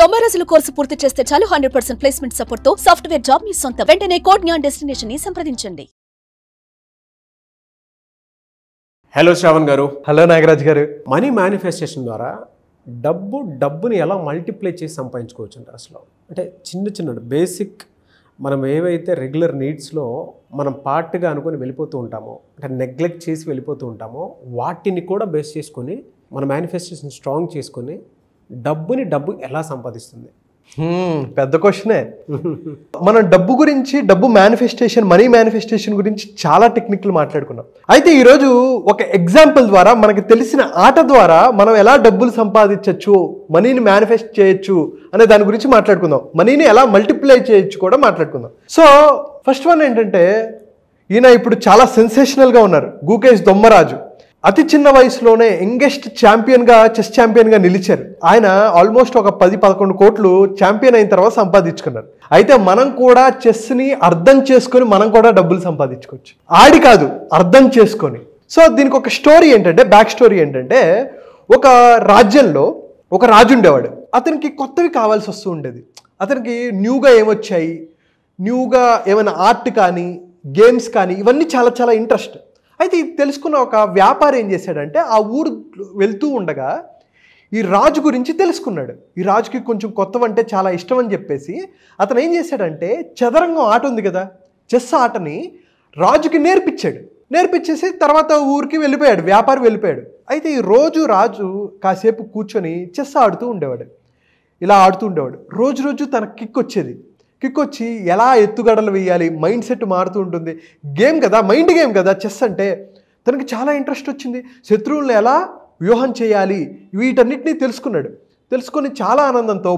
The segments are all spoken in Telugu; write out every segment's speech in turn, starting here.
90 రోజుల కోర్సు పూర్తి చేస్తే చాలు 100% ప్లేస్మెంట్ సపోర్ట్ తో సాఫ్ట్వేర్ జాబ్ మీ సొంతం. వెంటనే కోడ్ జ్ఞాన్ డెస్టినేషన్ ని సంప్రదించండి. హలో శ్రావణ్ గారు. హలో నాగరాజ్ గారు. మనీ మేనిఫెస్టేషన్ ద్వారా డబ్బుని ఎలా మల్టిప్లై చేసి సంపాదించుకోవచ్చు అంటారు అసలు? అంటే చిన్న బేసిక్ మనం ఏవైతే రెగ్యులర్ నీడ్స్లో మనం పార్ట్గా అనుకొని వెళ్ళిపోతూ ఉంటామో, అంటే నెగ్లెక్ట్ చేసి వెళ్ళిపోతూ ఉంటామో, వాటిని కూడా బేస్ చేసుకొని మన మేనిఫెస్టేషన్ స్ట్రాంగ్ చేసుకొని డబ్బు ఎలా సంపాదిస్తుంది? పెద్ద క్వశ్చనే. మనం డబ్బు గురించి, డబ్బు మేనిఫెస్టేషన్, మనీ మేనిఫెస్టేషన్ గురించి చాలా టెక్నిక్లు మాట్లాడుకున్నాం. అయితే ఈరోజు ఒక ఎగ్జాంపుల్ ద్వారా మనకు తెలిసిన ఆట ద్వారా మనం ఎలా డబ్బులు సంపాదించవచ్చు, మనీని మేనిఫెస్ట్ చేయొచ్చు అనే దాని గురించి మాట్లాడుకుందాం. మనీని ఎలా మల్టిప్లై చేయొచ్చు కూడా మాట్లాడుకుందాం. సో ఫస్ట్ వన్ ఏంటంటే, ఈయన ఇప్పుడు చాలా సెన్సేషనల్గా ఉన్నారు, గుకేష్ దొమ్మరాజు. అతి చిన్న వయసులోనే యంగెస్ట్ ఛాంపియన్గా, చెస్ ఛాంపియన్గా నిలిచారు. ఆయన ఆల్మోస్ట్ ఒక 10-11 కోట్లు ఛాంపియన్ అయిన తర్వాత సంపాదించుకున్నారు. అయితే మనం కూడా చెస్ని అర్థం చేసుకొని మనం కూడా డబ్బులు సంపాదించుకోవచ్చు. ఆడి కాదు, అర్థం చేసుకొని. సో దీనికి ఒక స్టోరీ ఏంటంటే, బ్యాక్ స్టోరీ ఏంటంటే, ఒక రాజ్యంలో ఒక రాజు ఉండేవాడు. అతనికి కొత్తవి కావాల్సి వస్తూ ఉండేది. అతనికి న్యూగా ఏమొచ్చాయి, న్యూగా ఏమైనా ఆర్ట్ కానీ, గేమ్స్ కానీ, ఇవన్నీ చాలా చాలా ఇంట్రెస్ట్. అయితే ఇది తెలుసుకున్న ఒక వ్యాపారి ఏం చేశాడంటే, ఆ ఊరు వెళ్తూ ఉండగా ఈ రాజు గురించి తెలుసుకున్నాడు. ఈ రాజుకి కొంచెం కొత్తవంటే చాలా ఇష్టం అని చెప్పేసి అతను ఏం చేశాడంటే, చదరంగం ఆట ఉంది కదా, చెస్ ఆటని రాజుకి నేర్పించేసి తర్వాత ఊరికి వెళ్ళిపోయాడు, వ్యాపారి వెళ్ళిపోయాడు. అయితే ఈ రోజు రాజు కాసేపు కూర్చొని చెస్ ఆడుతూ ఉండేవాడు. ఇలా ఆడుతూ ఉండేవాడు. రోజు తనకు కిక్ వచ్చి ఎలా ఎత్తుగడలు వేయాలి, మైండ్ సెట్ మారుతూ ఉంటుంది. గేమ్ కదా, మైండ్ గేమ్ కదా చెస్ అంటే. తనకి చాలా ఇంట్రెస్ట్ వచ్చింది. శత్రువులను ఎలా వ్యూహం చేయాలి, వీటన్నిటినీ తెలుసుకొని చాలా ఆనందంతో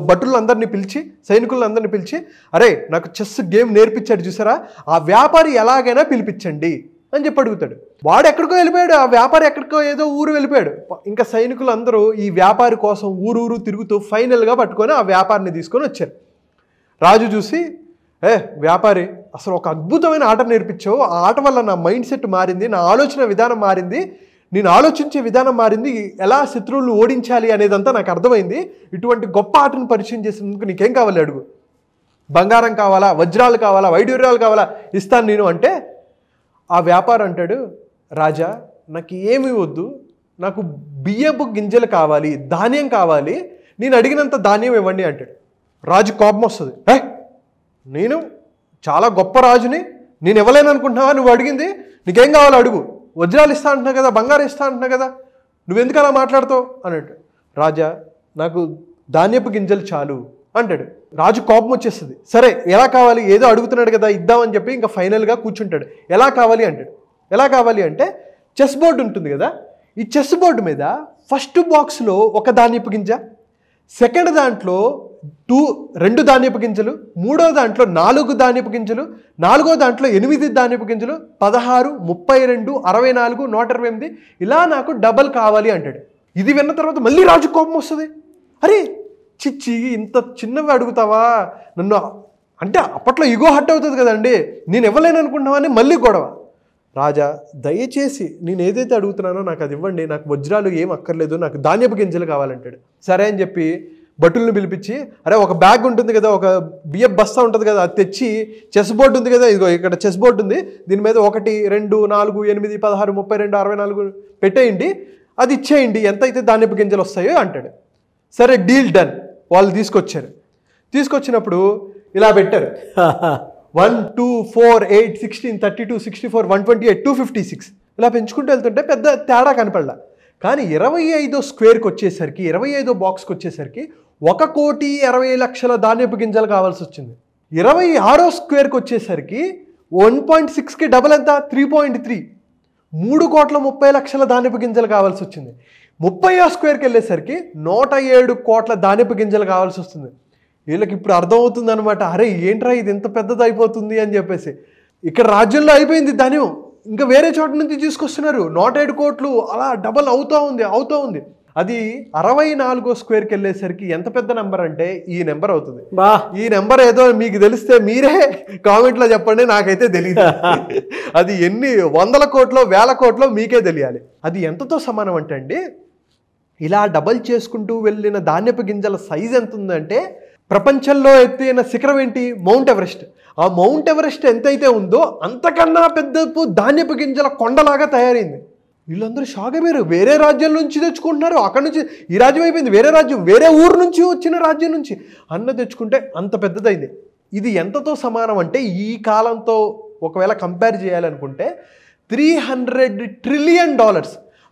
సైనికులందరినీ పిలిచి, అరే నాకు చెస్ గేమ్ నేర్పించాడు చూసారా, ఆ వ్యాపారి ఎలాగైనా పిలిపించండి అని చెప్పి అడుగుతాడు. వాడు ఎక్కడికో వెళ్ళిపోయాడు, ఆ వ్యాపారి ఎక్కడికో ఏదో ఊరు వెళ్ళిపోయాడు. ఇంకా సైనికులు అందరూ ఈ వ్యాపారి కోసం ఊరు తిరుగుతూ ఫైనల్గా పట్టుకొని ఆ వ్యాపారిని తీసుకొని వచ్చారు. రాజు చూసి, వ్యాపారి అసలు ఒక అద్భుతమైన ఆట నేర్పించావు, ఆ ఆట వల్ల నా మైండ్ సెట్ మారింది, నా ఆలోచన విధానం మారింది, నేను ఆలోచించే విధానం మారింది, ఎలా శత్రువులు ఓడించాలి అనేదంతా నాకు అర్థమైంది. ఇటువంటి గొప్ప ఆటను పరిచయం చేసినందుకు నీకేం కావాలి అడుగు, బంగారం కావాలా, వజ్రాలు కావాలా, వైడూర్యాలు కావాలా, ఇస్తాను నేను అంటే, ఆ వ్యాపారి అంటాడు, రాజా నాకు ఏమీ వద్దు, నాకు బియ్యపు గింజలు కావాలి, ధాన్యం కావాలి, నేను అడిగినంత ధాన్యం ఇవ్వండి అంటాడు. రాజు కోపం వస్తుంది. నేను చాలా గొప్ప రాజుని, నేను ఇవ్వలేను అనుకుంటున్నావా, నువ్వు అడిగింది, నీకేం కావాలో అడుగు, వజ్రాలు ఇస్తా అంటున్నా కదా, బంగారం ఇస్తా అంటున్నా కదా, నువ్వెందుకు అలా మాట్లాడుతావు అన్నట్టు. రాజా నాకు ధాన్యపు గింజలు చాలు అంటాడు. రాజు కోపం వచ్చేస్తుంది. సరే ఎలా కావాలి, ఏదో అడుగుతున్నాడు కదా ఇద్దామని చెప్పి ఇంకా ఫైనల్గా కూర్చుంటాడు. ఎలా కావాలి అంటాడు. ఎలా కావాలి అంటే, చెస్ బోర్డు ఉంటుంది కదా, ఈ చెస్ బోర్డు మీద ఫస్ట్ బాక్స్లో ఒక ధాన్యపు గింజ, సెకండ్ దాంట్లో 2 ధాన్యపు గింజలు, 3వ దాంట్లో 4 ధాన్యపు గింజలు, 4వ దాంట్లో 8 ధాన్యపు గింజలు, 16, 32, 64, 128, ఇలా నాకు డబల్ కావాలి అంటాడు. ఇది విన్న తర్వాత మళ్ళీ రాజు కోపం వస్తుంది. అరే చిచ్చి, ఇంత చిన్నవి అడుగుతావా నన్ను అంటే, అప్పట్లో ఇగో హట్ అవుతుంది కదండి, నేను ఇవ్వలేను అనుకుంటున్నావని మళ్ళీ గొడవ. రాజా దయచేసి నేను ఏదైతే అడుగుతున్నానో నాకు అది ఇవ్వండి, నాకు వజ్రాలు ఏం అక్కర్లేదు, నాకు ధాన్యపు గింజలు కావాలంటాడు. సరే అని చెప్పి భటుల్ని పిలిపించి, అరే ఒక బ్యాగ్ ఉంటుంది కదా, ఒక బియ్యం బస్తా ఉంటుంది కదా, అది తెచ్చి, చెస్ బోర్డు ఉంది కదా, ఇదిగో ఇక్కడ చెస్ బోర్డు ఉంది, దీని మీద 1, 2, 4, 8, 16, 32, 64 పెట్టేయండి, అది ఇచ్చేయండి, ఎంత అయితే ధాన్యపు గింజలు వస్తాయో అంటాడు. సరే డీల్ డన్. వాళ్ళు తీసుకొచ్చినప్పుడు ఇలా పెట్టారు, 1, 2, 4, 8, 16, 32, 64, 128, 256 ఇలా పెంచుకుంటూ వెళ్తుంటే పెద్ద తేడా కనపడలా. కానీ 25వ స్క్వేర్కి వచ్చేసరికి, 25వ బాక్స్కి వచ్చేసరికి 1,20,00,000 ధాన్యపు గింజలు కావాల్సి వచ్చింది. 26వ స్క్వేర్కి వచ్చేసరికి 1.6కి డబల్ ఎంత, 3.3, 3,30,00,000 ధాన్యపు గింజలు కావాల్సి వచ్చింది. 30వ స్క్వేర్కి వెళ్ళేసరికి 107 కోట్ల ధాన్యపు గింజలు కావాల్సి వస్తుంది. వీళ్ళకి ఇప్పుడు అర్థమవుతుంది అనమాట, అరే ఏంట్రా ఇది ఎంత పెద్దది అయిపోతుంది అని చెప్పేసి. ఇక్కడ రాజ్యంలో అయిపోయింది ధాన్యం, ఇంకా వేరే చోట నుంచి తీసుకొస్తున్నారు, 107 కోట్లు అలా డబల్ అవుతూ ఉంది. అది 64వ స్క్వేర్కి వెళ్ళేసరికి ఎంత పెద్ద నెంబర్ అంటే ఈ నెంబర్ అవుతుంది. ఈ నెంబర్ ఏదో మీకు తెలిస్తే మీరే కామెంట్లో చెప్పండి, నాకైతే తెలియదు. అది ఎన్ని 100 కోట్లో 1000 కోట్లో మీకే తెలియాలి. అది ఎంతతో సమానం అంటే అండి, ఇలా డబల్ చేసుకుంటూ వెళ్ళిన ధాన్యపు గింజల సైజ్ ఎంత ఉందంటే ప్రపంచంలో ఎత్తైన శిఖరం ఏంటి? Mount Everest. ఆ మౌంట్ ఎవరెస్ట్ ఎంతైతే ఉందో అంతకన్నా పెద్ద ధాన్యపు గింజల కొండలాగా తయారైంది. వీళ్ళందరూ షాక్ అయిపోయారు. వేరే రాజ్యం నుంచి తెచ్చుకుంటున్నారు, అక్కడి నుంచి ఈ రాజ్యం అయిపోయింది, వేరే రాజ్యం, వేరే ఊరు నుంచి వచ్చిన రాజ్యం నుంచి తెచ్చుకుంటే అంత పెద్దదైంది. ఇది ఎంతతో సమానం అంటే ఈ కాలంతో ఒకవేళ కంపేర్ చేయాలనుకుంటే $300 ట్రిలియన్.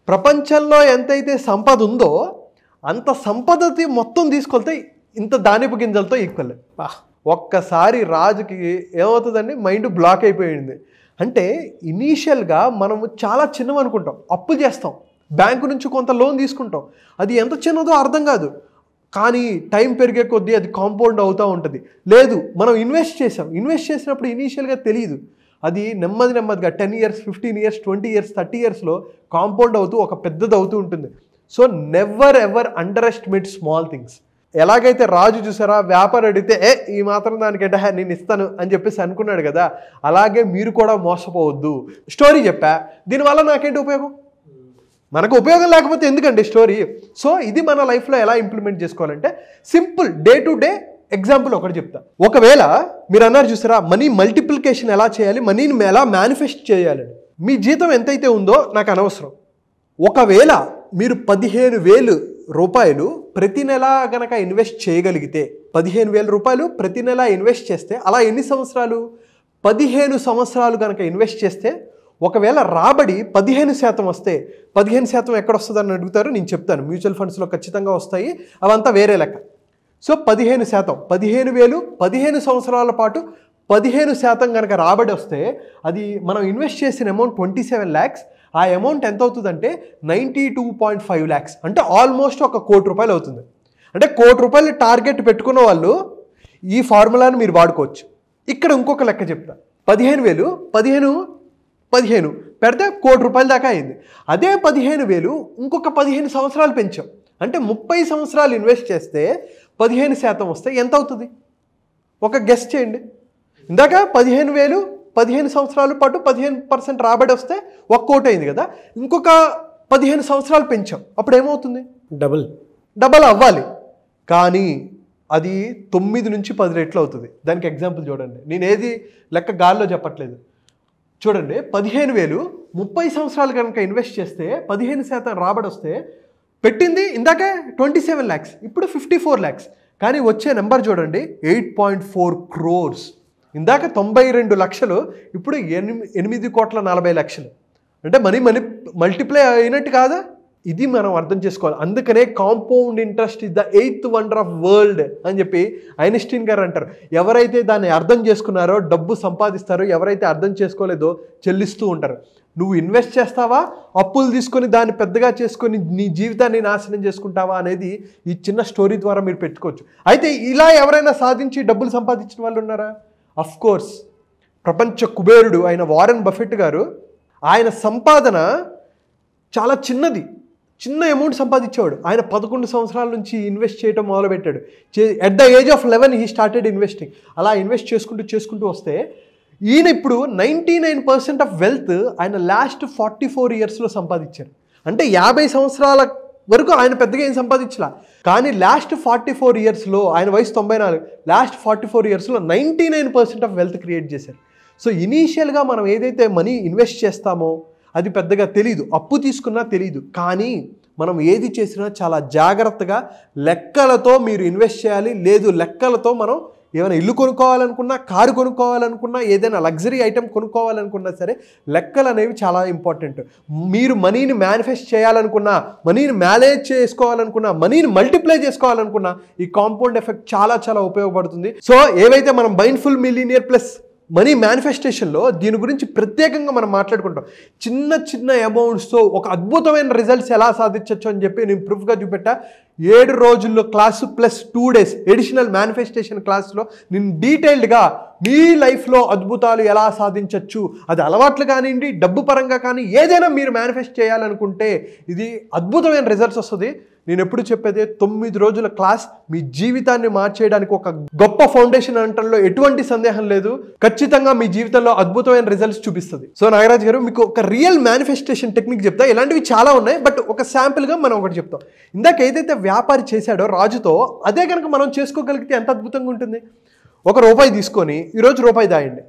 ప్రపంచంలో ఎంతైతే సంపద ఉందో అంత సంపదతి మొత్తం తీసుకెళ్తే ఇంత ధాన్యపు గింజలతో ఈక్వల్. ఒక్కసారి రాజుకి ఏమవుతుందండి, మైండ్ బ్లాక్ అయిపోయింది. అంటే ఇనీషియల్గా మనము చాలా చిన్నవి అనుకుంటాం, అప్పు చేస్తాం, బ్యాంకు నుంచి కొంత లోన్ తీసుకుంటాం, అది ఎంత చిన్నదో అర్థం కాదు. కానీ టైం పెరిగే కొద్దీ అది కాంపౌండ్ అవుతూ ఉంటుంది. లేదు, మనం ఇన్వెస్ట్ చేసినప్పుడు ఇనీషియల్గా తెలియదు, అది నెమ్మదిగా 10 years, 15 years, 20 years, 30 yearsలో కాంపౌండ్ అవుతూ ఒక పెద్దది అవుతూ ఉంటుంది. So never ever under estimate small things. ఎలాగైతే రాజు చూసారా, వ్యాపారం అడిగితే ఈ మాత్రం దానికంటే నేను ఇస్తాను అని చెప్పేసి అనుకున్నాడు కదా, అలాగే మీరు కూడా మోసపోవద్దు. స్టోరీ చెప్పా, దీనివల్ల నాకేంటి ఉపయోగం? మనకు ఉపయోగం లేకపోతే ఎందుకండి స్టోరీ? సో ఇది మన లైఫ్లో ఎలా ఇంప్లిమెంట్ చేసుకోవాలంటే simple day to day example ఒకటి చెప్తా. ఒకవేళ మీరు అన్నారు చూసారా, మనీ మల్టిప్లికేషన్ ఎలా చేయాలి, మనీని ఎలా మేనిఫెస్ట్ చేయాలని. మీ జీతం ఎంతైతే ఉందో నాకు అనవసరం. ఒకవేళ మీరు 15,000 రూపాయలు ప్రతి నెల గనక ఇన్వెస్ట్ చేయగలిగితే, 15,000 రూపాయలు ప్రతి నెల ఇన్వెస్ట్ చేస్తే, అలా ఎన్ని సంవత్సరాలు? 15 సంవత్సరాలు కనుక ఇన్వెస్ట్ చేస్తే ఒకవేళ రాబడి 15% వస్తే, 15% ఎక్కడ వస్తుందని అడుగుతారు, నేను చెప్తాను. మ్యూచువల్ ఫండ్స్లో ఖచ్చితంగా వస్తాయి, అవంతా వేరే లెక్క. సో 15%, 15,000 15 సంవత్సరాల పాటు 15% కనుక రాబడి వస్తే అది మనం ఇన్వెస్ట్ చేసిన అమౌంట్ 27 lakhs. ఆ అమౌంట్ ఎంత అవుతుందంటే 92.5 lakhs, అంటే ఆల్మోస్ట్ ఒక ₹1 కోటి అవుతుంది. అంటే ₹1 కోటి టార్గెట్ పెట్టుకున్న వాళ్ళు ఈ ఫార్ములాను మీరు వాడుకోవచ్చు. ఇక్కడ ఇంకొక లెక్క చెప్తా. 15,000 15 పెడితే ₹1 కోటి దాకా అయింది. అదే 15,000 ఇంకొక 15 సంవత్సరాలు పెంచాం, అంటే 30 సంవత్సరాలు ఇన్వెస్ట్ చేస్తే 15% వస్తే ఎంత అవుతుంది? ఒక గెస్ చేయండి. ఇందాక 15,000 15 సంవత్సరాల పాటు 15% రాబడి వస్తే ₹1 కోటి అయింది కదా, ఇంకొక 15 సంవత్సరాలు పెంచాం, అప్పుడు ఏమవుతుంది? డబల్ అవ్వాలి. కానీ అది 9 నుంచి 10 రెట్లు అవుతుంది. దానికి ఎగ్జాంపుల్ చూడండి, నేను ఏది లెక్క గాల్లో చెప్పట్లేదు. చూడండి, 15,000 30 సంవత్సరాలు కనుక ఇన్వెస్ట్ చేస్తే 15% రాబడి వస్తే పెట్టింది ఇందాక 27 lakhs, ఇప్పుడు 54 lakhs. కానీ వచ్చే నెంబర్ చూడండి 8.4 crores. ఇందాక 92 లక్షలు, ఇప్పుడు 8,40,00,000. అంటే మనీ మల్టిప్లై అయినట్టు కాదా? ఇది మనం అర్థం చేసుకోవాలి. అందుకనే compound interest is the 8th wonder of world అని చెప్పి ఐన్స్టీన్ గారు అంటారు. ఎవరైతే దాన్ని అర్థం చేసుకున్నారో డబ్బు సంపాదిస్తారో, ఎవరైతే అర్థం చేసుకోలేదో చెల్లిస్తూ ఉంటారు. నువ్వు ఇన్వెస్ట్ చేస్తావా, అప్పులు తీసుకొని దాన్ని పెద్దగా చేసుకొని నీ జీవితాన్ని నాశనం చేసుకుంటావా అనేది ఈ చిన్న స్టోరీ ద్వారా మీరు పెట్టుకోవచ్చు. అయితే ఇలా ఎవరైనా సాధించి డబ్బులు సంపాదించిన వాళ్ళు ఉన్నారా? అఫ్ కోర్స్, ప్రపంచ కుబేరుడు అయిన వారెన్ బఫెట్ గారు, ఆయన సంపాదన చాలా చిన్న అమౌంట్ సంపాదించేవాడు. ఆయన 11 సంవత్సరాల నుంచి ఇన్వెస్ట్ చేయడం మొదలుపెట్టాడు. At the age of 11 he started investing. అలా ఇన్వెస్ట్ చేసుకుంటూ వస్తే ఈయన ఇప్పుడు 99% ఆఫ్ వెల్త్ ఆయన లాస్ట్ 44 yearsలో సంపాదించారు. అంటే 50 సంవత్సరాల వరకు ఆయన పెద్దగా ఏం సంపాదించలా, కానీ లాస్ట్ 44 yearsలో, ఆయన వయసు 94, లాస్ట్ 44 yearsలో 99% ఆఫ్ వెల్త్ క్రియేట్ చేశారు. సో ఇనీషియల్గా మనం ఏదైతే మనీ ఇన్వెస్ట్ చేస్తామో అది పెద్దగా తెలీదు, అప్పు తీసుకున్నా తెలీదు. కానీ మనం ఏది చేసినా చాలా జాగ్రత్తగా లెక్కలతో మీరు ఇన్వెస్ట్ చేయాలి. లేదు, లెక్కలతో మనం ఏమైనా ఇల్లు కొనుక్కోవాలనుకున్నా, కారు కొనుక్కోవాలనుకున్నా, ఏదైనా లగ్జరీ ఐటెం కొనుక్కోవాలనుకున్నా సరే లెక్కలు అనేవి చాలా ఇంపార్టెంట్. మీరు మనీని మేనిఫెస్ట్ చేయాలనుకున్నా, మనీని మేనేజ్ చేసుకోవాలనుకున్నా, మనీని మల్టిప్లై చేసుకోవాలనుకున్నా ఈ కాంపౌండ్ ఎఫెక్ట్ చాలా ఉపయోగపడుతుంది. సో ఏవైతే మనం మైండ్ఫుల్ మిలియనియర్ ప్లస్ మనీ మేనిఫెస్టేషన్లో దీని గురించి ప్రత్యేకంగా మనం మాట్లాడుకుంటాం. చిన్న అమౌంట్స్తో ఒక అద్భుతమైన రిజల్ట్స్ ఎలా సాధించవచ్చు అని చెప్పి నేను ప్రూఫ్గా చూపెట్టా. 7 రోజుల్లో class plus 2 days additional manifestation క్లాస్లో నేను డీటెయిల్డ్గా మీ లైఫ్లో అద్భుతాలు ఎలా సాధించవచ్చు, అది అలవాట్లు కానివ్వండి, డబ్బు పరంగా కానీ ఏదైనా మీరు మేనిఫెస్ట్ చేయాలనుకుంటే ఇది అద్భుతమైన రిజల్ట్స్ వస్తుంది. నేను ఎప్పుడు చెప్పేదే 9 రోజుల క్లాస్ మీ జీవితాన్ని మార్చేయడానికి ఒక గొప్ప ఫౌండేషన్ అనటంలో ఎటువంటి సందేహం లేదు. ఖచ్చితంగా మీ జీవితంలో అద్భుతమైన రిజల్ట్స్ చూపిస్తుంది. సో నాగరాజ్ గారు, మీకు ఒక రియల్ మేనిఫెస్టేషన్ టెక్నిక్ చెప్తా. ఇలాంటివి చాలా ఉన్నాయి, బట్ ఒక శాంపుల్గా మనం ఒకటి చెప్తాం. ఇందాక ఏదైతే వ్యాపారి చేశాడో రాజుతో, అదే కనుక మనం చేసుకోగలిగితే ఎంత అద్భుతంగా ఉంటుంది. ₹1 తీసుకొని ఈరోజు రూపాయి దాయండి,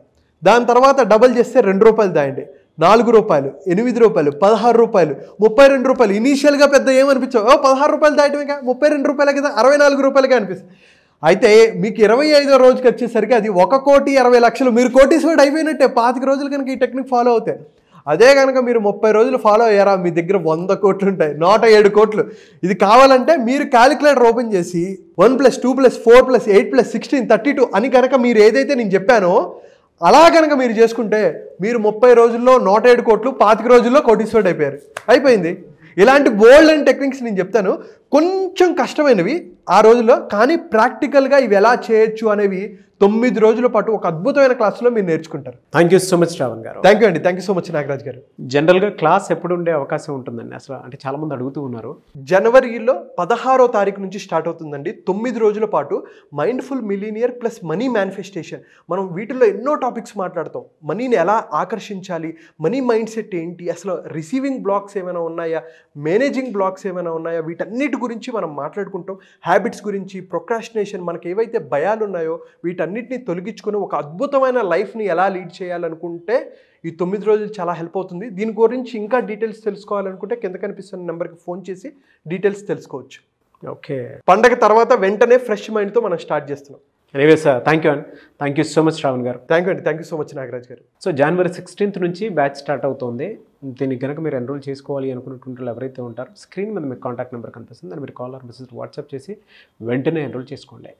దాని తర్వాత డబల్ చేస్తే ₹2 దాయండి, ₹4, ₹8, ₹16, ₹32. ఇనీషియల్గా పెద్ద ఏమనిపించవు, ₹16 దాయటమే కదా, ₹32 కదా, ₹64 అనిపిస్తుంది. అయితే మీకు 25వ రోజుకి వచ్చేసరికి అది 1,60,00,000. మీరు కోటీశ్వరుడు అయిపోయినట్టే 25 రోజులు కనుక ఈ టెక్నిక్ ఫాలో అవుతాయి. అదే కనుక మీరు 30 రోజులు ఫాలో అయ్యారా, మీ దగ్గర 100 కోట్లు ఉంటాయి, 107 కోట్లు. ఇది కావాలంటే మీరు క్యాలిక్యులేటర్ ఓపెన్ చేసి 1 + 2 + 4 + 8 + 16 32 అని కనుక మీరు ఏదైతే నేను చెప్పానో అలా కనుక మీరు చేసుకుంటే మీరు 30 రోజుల్లో 107 కోట్లు, 25 రోజుల్లో కోటీశ్వరుడు అయిపోయింది. ఇలాంటి బోల్డ్ అండ్ టెక్నిక్స్ నేను చెప్తాను, కొంచెం కష్టమైనవి ఆ రోజుల్లో, కానీ ప్రాక్టికల్గా ఇవి ఎలా చేయొచ్చు అనేవి 9 రోజుల పాటు ఒక అద్భుతమైన క్లాస్లో మీరు నేర్చుకుంటారు. Thank you so much Shravan గారు. థ్యాంక్ యూ అండి, thank you so much Nagaraj గారు. జనరల్గా క్లాస్ ఎప్పుడు ఉండే అవకాశం ఉంటుందండి అసలు, అంటే చాలామంది అడుగుతూ ఉన్నారు. జనవరిలో 16వ తారీఖు నుంచి స్టార్ట్ అవుతుందండి. 9 రోజుల పాటు mindful millionaire plus money manifestation. మనం వీటిల్లో ఎన్నో టాపిక్స్ మాట్లాడతాం. మనీని ఎలా ఆకర్షించాలి, మనీ మైండ్ సెట్ ఏంటి, అసలు రిసీవింగ్ బ్లాక్స్ ఏమైనా ఉన్నాయా, మేనేజింగ్ బ్లాక్స్ ఏమైనా ఉన్నాయా, వీటన్నిటి గురించి మనం మాట్లాడుకుంటాం. హ్యాబిట్స్ గురించి, ప్రొక్రాస్టినేషన్, మనకి ఏవైతే భయాలు ఉన్నాయో వీటన్నిటిని తొలగించుకొని ఒక అద్భుతమైన లైఫ్ని ఎలా లీడ్ చేయాలనుకుంటే ఈ 9 రోజులు చాలా హెల్ప్ అవుతుంది. దీని గురించి ఇంకా డీటెయిల్స్ తెలుసుకోవాలనుకుంటే కింద కనిపిస్తున్న నెంబర్కి ఫోన్ చేసి డీటెయిల్స్ తెలుసుకోవచ్చు. ఓకే, పండగ తర్వాత వెంటనే ఫ్రెష్ మైండ్తో మనం స్టార్ట్ చేస్తున్నాం. ఎనీవే సార్, థ్యాంక్ యూ అండి, thank you so much Shravan గారు. థ్యాంక్ యూ అండి, thank you so much Nagaraj గారు. సో జనవరి 16th నుంచి బ్యాచ్ స్టార్ట్ అవుతుంది. దీనికి కనుక మీరు ఎన్రోల్ చేసుకోవాలి అనుకున్నటువంటి ఎవరైతే ఉంటారో స్క్రీన్ మీద మీకు కాంటాక్ట్ నెంబర్ కనిపిస్తుంది, దాన్ని మీరు కాల్ ఆర్ మెసేజ్ వాట్సాప్ చేసి వెంటనే ఎన్రోల్ చేసుకోండి.